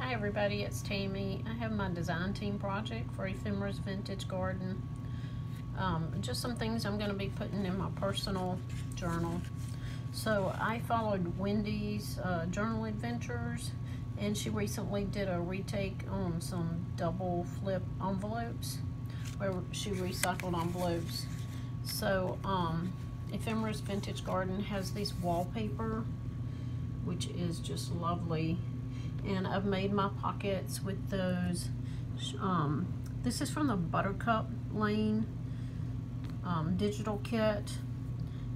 Hi everybody, it's Tammy. I have my design team project for Ephemera's Vintage Garden. Just some things I'm going to be putting in my personal journal. So I followed Wendy's journal adventures, and she recently did a retake on some double flip envelopes where she recycled envelopes. So Ephemera's Vintage Garden has these wallpaper, which is just lovely. And I've made my pockets with those. This is from the Buttercup Lane digital kit.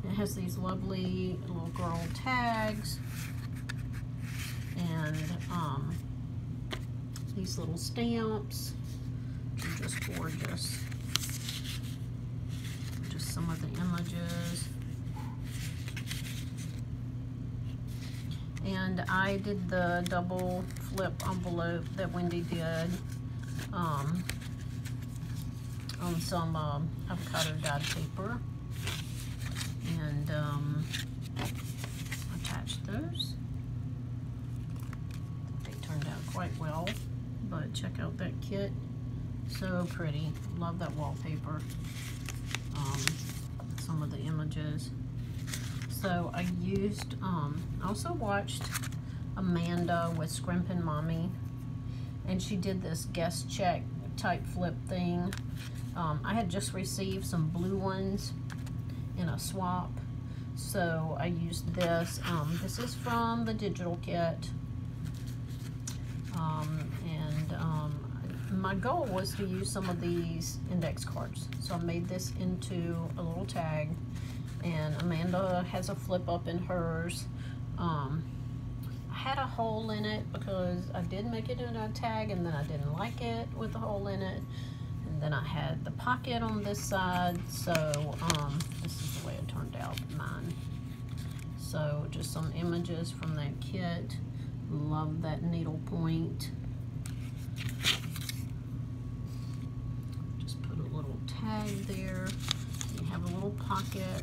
It has these lovely little girl tags and these little stamps. They're just gorgeous. Just some of the images. And I did the double flip envelope that Wendy did on some avocado dyed paper, and attached those. They turned out quite well, but check out that kit. So pretty. Love that wallpaper. Some of the images. So I used, also watched Amanda with Scrimpingmommy, and she did this guest check type flip thing. I had just received some blue ones in a swap, so I used this. This is from the digital kit, my goal was to use some of these index cards, so I made this into a little tag. And Amanda has a flip up in hers. I had a hole in it because I did make it in a tag, and then I didn't like it with the hole in it. And then I had the pocket on this side, so this is the way it turned out, mine. So just some images from that kit. Love that needle point. Just put a little tag there. You have a little pocket.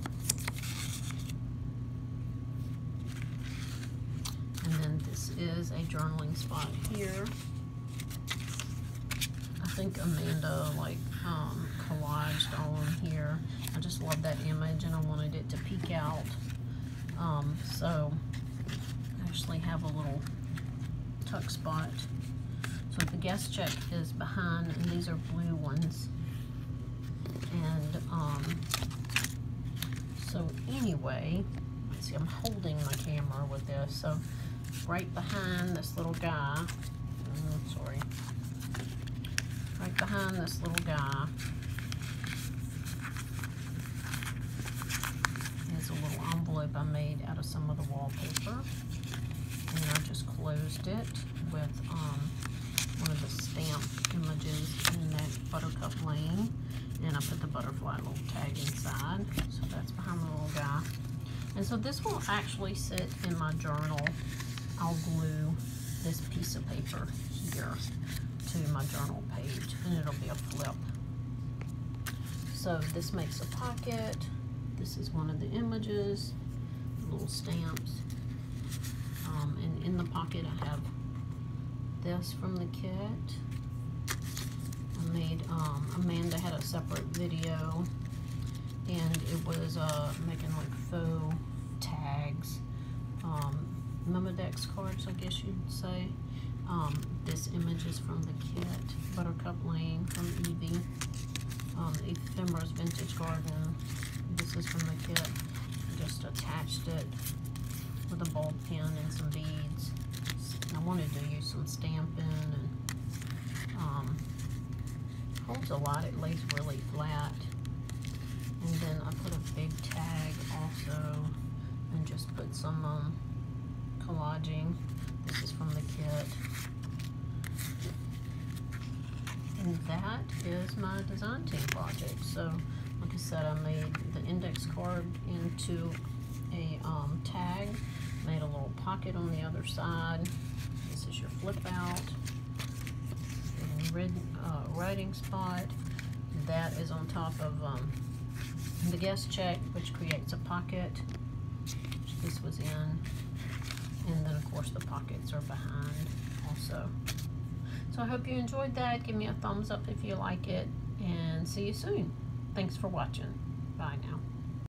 And then this is a journaling spot here. I think Amanda collaged all in here. I just love that image, and I wanted it to peek out. So I actually have a little tuck spot. So the guest check is behind, and these are blue ones. And so anyway, let's see, I'm holding my camera with this. So right behind this little guy, right behind this little guy is a little envelope I made out of some of the wallpaper, and I just closed it with one of the stamp images in that Buttercup Lane, and I put the butterfly little tag inside. So that's behind the little guy. And so this will actually sit in my journal. I'll glue this piece of paper here to my journal page, and it'll be a flip. So this makes a pocket. This is one of the images, little stamps. And in the pocket I have this from the kit. I made, Amanda had a separate video, and it was making like faux tags, Memodex cards, I guess you'd say. This image is from the kit, Buttercup Lane from Evie, Ephemera's Vintage Garden. This is from the kit. I just attached it with a ball pen and some beads. And I wanted to use some stamping, and holds a lot. It lays really flat. And then I put a big tag also, and just put some collaging. This is from the kit. And that is my design team project. So like I said, I made the index card into a tag, made a little pocket on the other side. This is your flip out. And red writing spot. That is on top of the guest check, which creates a pocket, which this was in. And then of course the pockets are behind also. So I hope you enjoyed that. Give me a thumbs up if you like it, and see you soon. Thanks for watching. Bye now.